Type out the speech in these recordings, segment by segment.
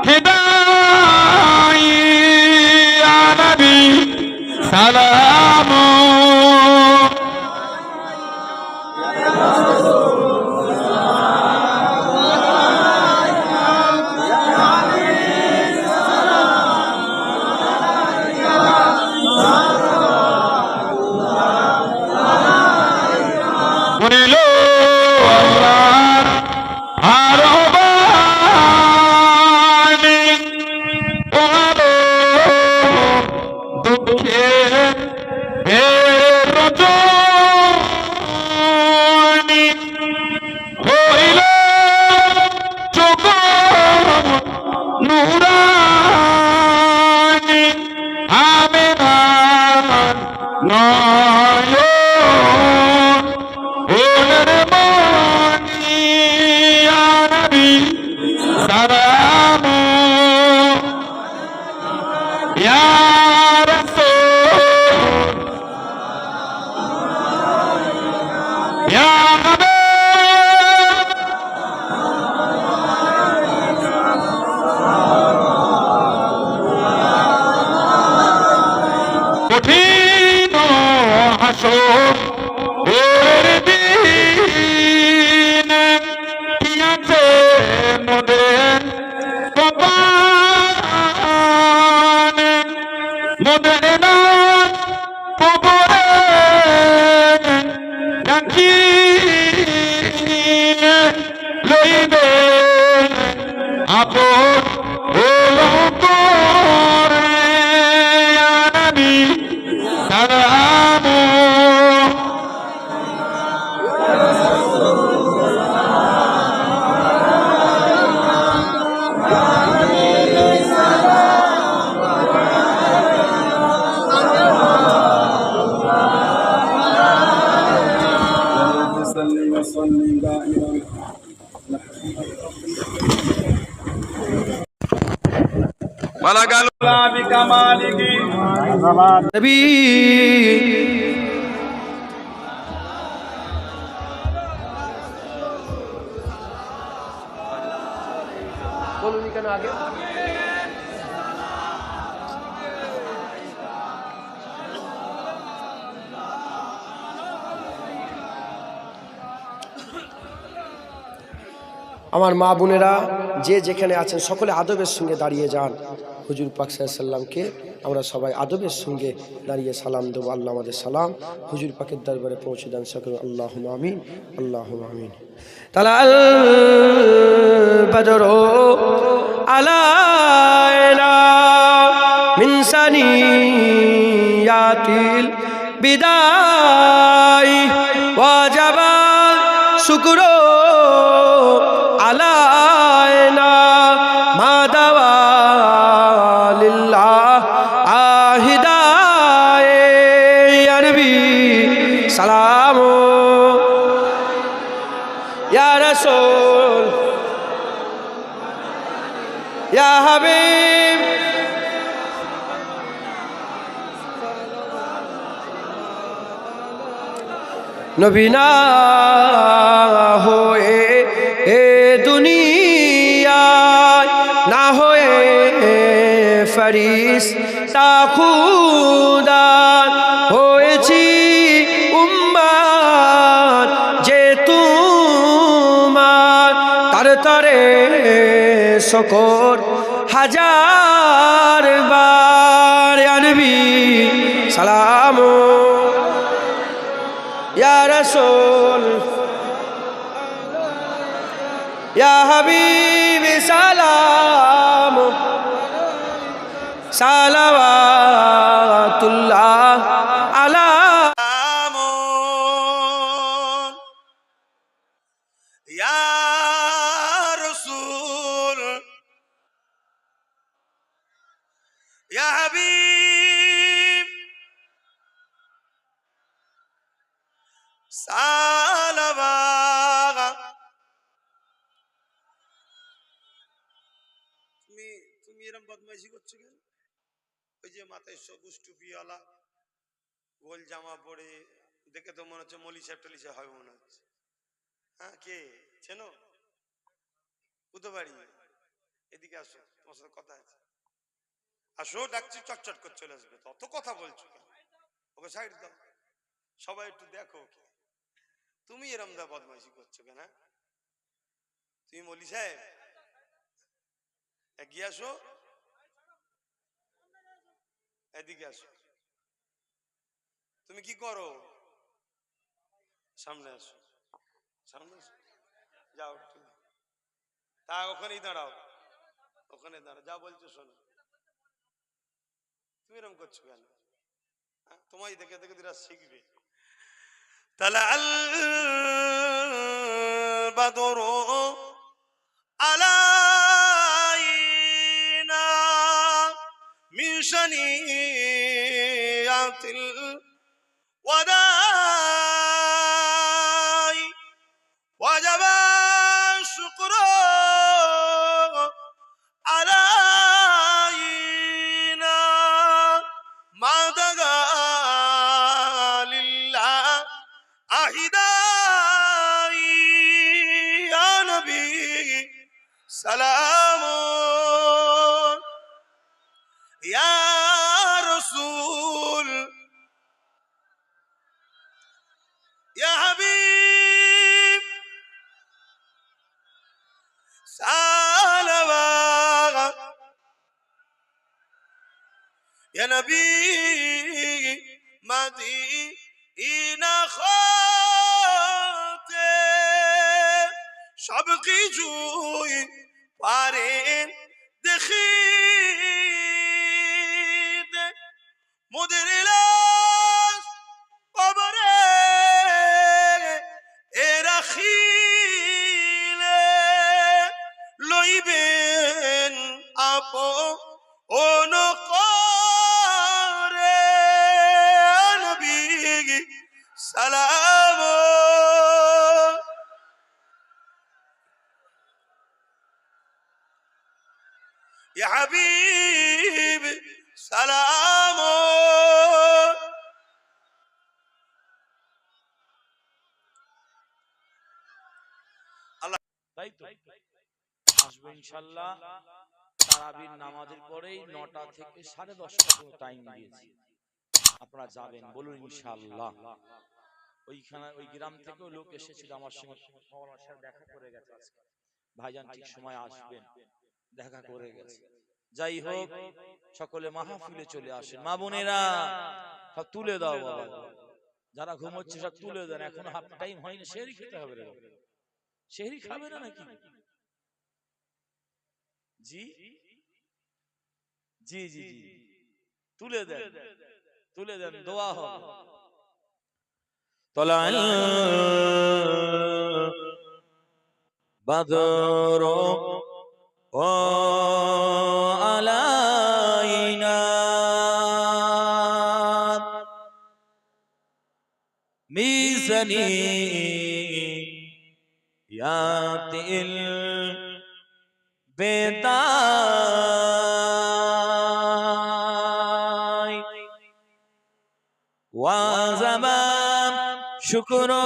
হিদাই ইয়া নবী সালাম বলিল আল্লাহর আরবানি ওরে দুঃখে রজনী হইল চোখ নুরানি আমিনার নয়ন ওরে মনি ইয়া নবী সালাম ইয়া রাসূল ইয়া নবী কঠিন হাসর এর দিন কি আছে মোদের কপালে মোদের না কবরে রাখিলে লইবে আপন ওলো করে ইয়া নবী সালাম বলা গেল নবী বলুন কেন আগে আমার মা বোনেরা যে যেখানে আছেন সকলে আদবের সঙ্গে দাঁড়িয়ে যান হুজুর পাক সাল্লাল্লাহু আলাইহি সাল্লামকে আমরা সবাই আদবের সঙ্গে দাঁড়িয়ে সালাম দেব আল্লাহ আমাদের সালাম হুজুর পাকের দরবারে পৌঁছে দেন সকলে আল্লাহুম্মা আমিন আল্লাহুম্মা আমিন তালাল বদরু আলাইনা মিন সানিয়াতিল বিদাই ওয়াজাবা শুকরু আলাইনা মা দাওয়া লিল্লাহ আহিদায়ে ইয়া নবী সালাম ইয়া রাসূল ইয়া হাবিব নবী না হয়ে এ দুনিয়ায় না হয়ে ফেরেশতা খুদা হয়েছি উম্মত যে তোমার তার তরে শকর হাজার বার ইয়া নবী সালাম ইয়া রাসূল ইয়া হাবিবি সালাম সালাওয়াতুল্লাহ আলা ইয়া রাসূল ইয়া হাবিব সালাওয়াত তুমি এরকম বদমাইশি করছো কেন? ওই যে মাথায় সবুজ টুপিওয়ালা গোল জামা পরে দেখে তো মনে হচ্ছে মলি সাহেব টলি সাহেব হবে মনে হচ্ছে। হ্যাঁ কে চেনো? কোথায় বাড়ি? এদিকে আসো, তোমার সাথে কথা আছে। আসো, ডাকছি, চটচট করে চলে আসবে। তো অত কথা বলছো কেন? ওকে সাইড দাও, সবাই একটু দেখো ওকে। তুমি এরম দা বদমাইশি করছো কেন? তুমি মলি সাহেব, এগিয়ে আসো, এদিকে আসো। তুমি কি করো? সামনে আসো, সামনে আসো, যাও একটু। তা ওখানেই দাঁড়াও, ওখানে দাঁড়াও, যা বলছো শোনো। তুমি এরকম করছো কেন? তোমায় দেখে দেখে দিরা শিখবে। তাহলে আল বাদরু আলাইনা মিন শানিয়াতিল ওয়াদাই ওয়াজাবা শুকরু আলাইনা মা দাগা লিল্লাহ আহিদাই ইয়া নবী সালামুন ইয়া রাসূল ইয়া হাবিব সালাওয়াত ইয়া নবী মদিনা হতে সব কিছুই পারেন দেখিতে, মোদের লাশ কবরে এ রাখিলে লইবেন আপন করে নবী সালাম ইয়া হাবিব সালাম। তাই তো আসবে ইনশাল্লাহ। তারাবির নামাজের পরেই 9টা থেকে 10:30 পর্যন্ত টাইম দিয়েছি, আপনারা যাবেন, বলুন ইনশাল্লাহ। ওইখানে ওই গ্রাম থেকেও লোক এসেছিল আমার সঙ্গে, আমার সাথে দেখা করে গেছে আজকে। ভাইজান ঠিক সময় আসবেন, দেখা করে গেছে। যাই হোক, সকলে মাহফিলে চলে আসেন। মা বোনেরা সব তুলে দাও বাবা, যারা ঘুমোচ্ছে সব তুলে দেন, এখনো হাফ টাইম হয়নি, সেহরি খেতে হবে রে। সেহরি খাবে না নাকি? জি জি জি জি, তুলে দেন, তুলে দেন, দোয়া হবে। তলাল বাদর ও আলাইনা মিজানি ইয়াতিল বেতাই ওয়াজাবা শুকরু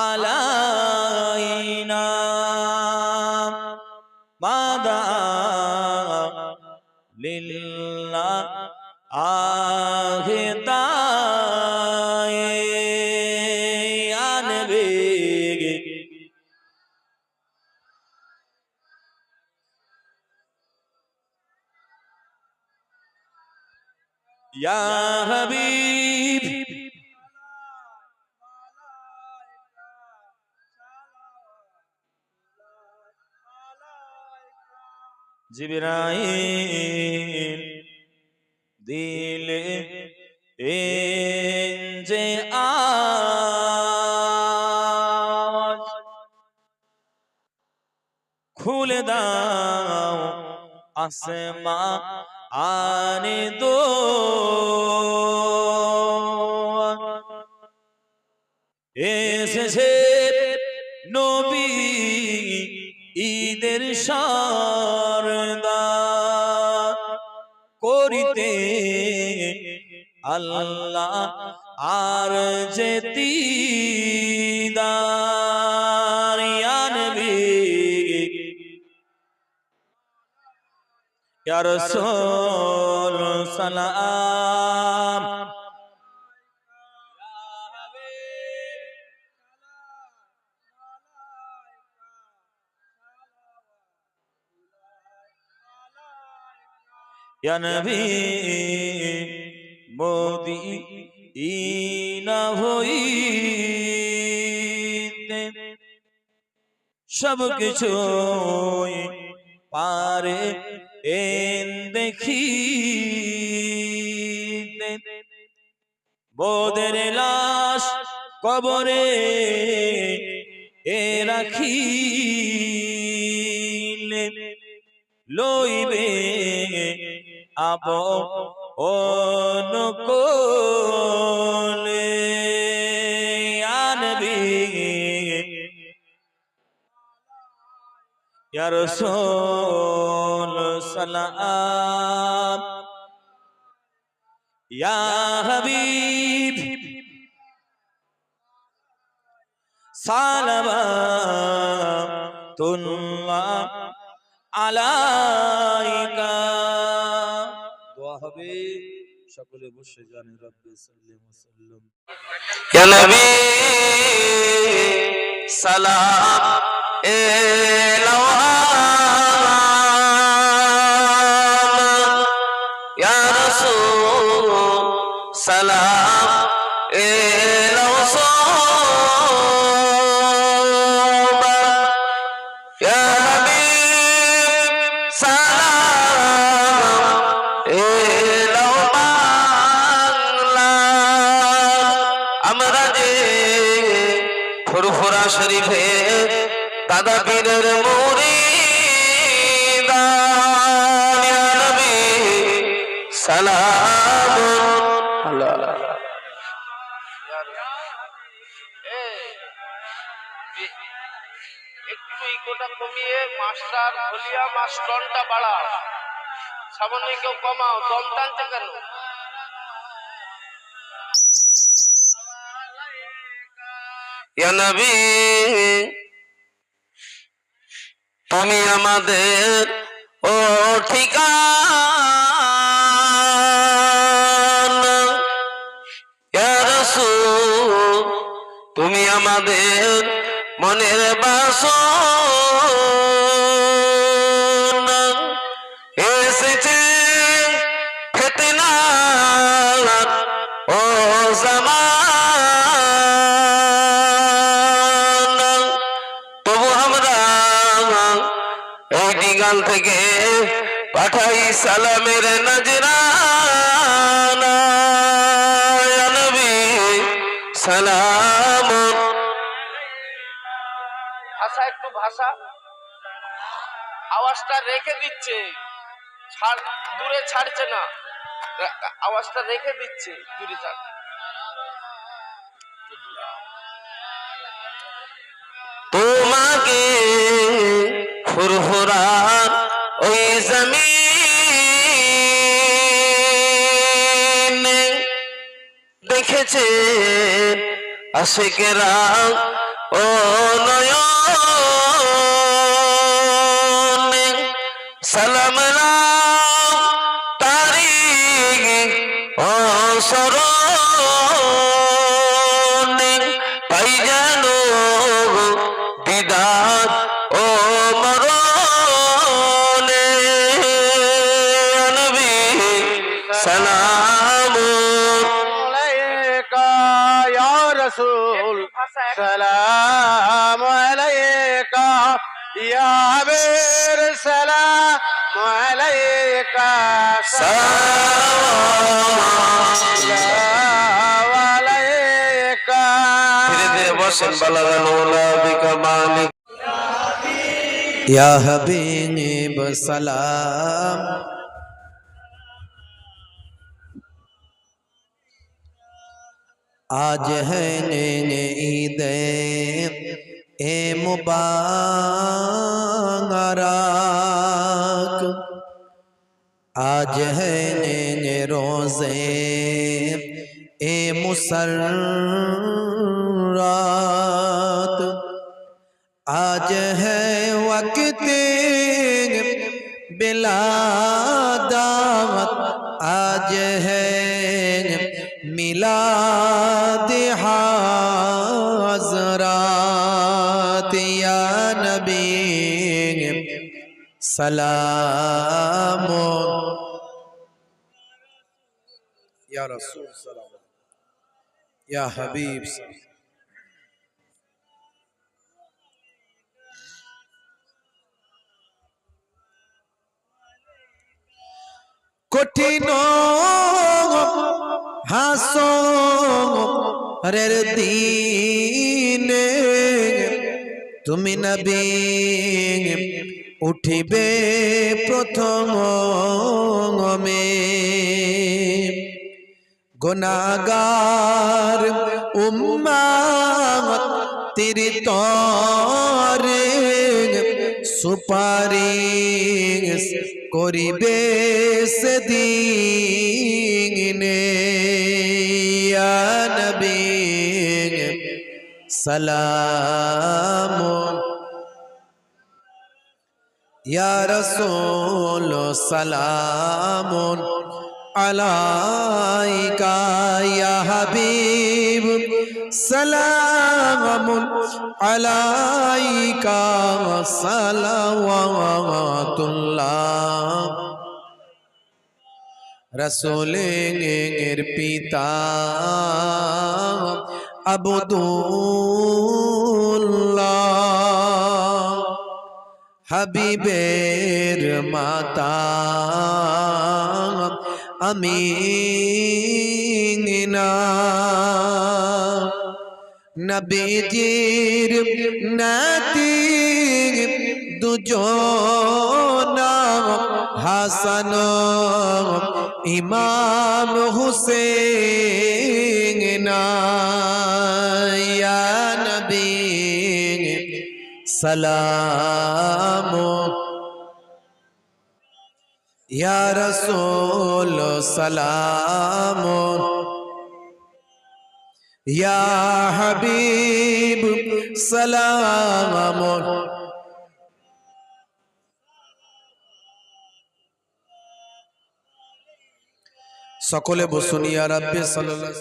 আলাইনা মাদা লিল্লাহ আহিদাই আনবে ইয়া হাবিব জিবরাইল দিলে যে আওয়াজ খুলে দাও আসমা আনে দো এসেছে নবী ঈদের সরদার করিতে আল্লাহ আর যেতি দার ইয়া নবী ইয়া রাসূল সালাম ইয়া নবী মদিনা হইতে সব কিছু পারে এন দেখি বোদের লাশ কবরে এ রাখি লইবে আপ অনুকূলে আনবি ইয়া রাসূল সালাম ইয়া হাবিব সালাওয়াতুল্লাহ আলাইকা দোয়া হবে সকলে বসে জানেন রব্বি সাল্লাল্লাহু আলাইহি ওয়াসাল্লাম ইয়া নবী সালাম এলাওয়াম ইয়া রাসূল সালাম এলাওয়াম ইয়া হাবিব সালাম এলাওয়াম আমরা যে ফুরফুরা শরীফে দাদা পীরের মুরিদ ইয়া নবী সালাম আল্লাহ একটু ইকোটা কমিয়ে মাস্টার ভলিউম আর টনটা বাড়াও সামান্য কেউ কমাও দম টানছে কেন ইয়া নবী তুমি আমাদের ও ঠিকানা ইয়া রাসূল তুমি আমাদের মনের বাসনা এসেছে ফিতনা ও জামানা তবু আমরা এই গান থেকে পাঠাই সালামের নজরানা ইয়া নবী সালাম ভাষা একটু ভাষা আওয়াজটা রেখে দিচ্ছে দূরে ছাড়ছে না আওয়াজটা রেখে দিচ্ছে দূরে ছাড় তোমাকে ফুরফুরার ওই জমিন দেখেছে আশিকেরা ও নয়নে সালাম তারি ও সরণে পাই জানো দিদার ও মরণে নবী সালাম আলাইকা ইয়া রাসূল সালাম আলাইকা ইয়া হাবিব সালাম আলাইকা সালাম আলাইকা ধীরে ধীরে বসেন বালাগাল মৌলা বিকামালিক या हबीब सलाम आज है नैने ईद ए मुबारक आज है नैने रोज़े ए मुसर्रत आज है वक्त बिला आज है मिलाद हाज़रात या नबी सलाम या रसूल सलाम या हबीब सलाम। কঠিন হাসরের দিনে তুমি নবী উঠিবে প্রথমে গুনাহগার উম্মত তেরি তরে সুপারিশ করিবে সেদিনে ইয়া নবী সালাম ইয়া রাসূল সালাম আলাইকা ইয়া হাবিব সালাম আলাইকা সালাওয়াতুল্লাহ। রাসূলের পিতা আব্দুল্লাহ, হাবিবের মাতা আমিনা, নবীজির নাতি দুজনা হাসান ইমাম হুসেন ইয়া নবী সালাম ইয়া রাসূল সালাম ইয়া হাবিব সালাম। সকলে বসুন ইয়া রাব্বি সাল্লাল্লাহু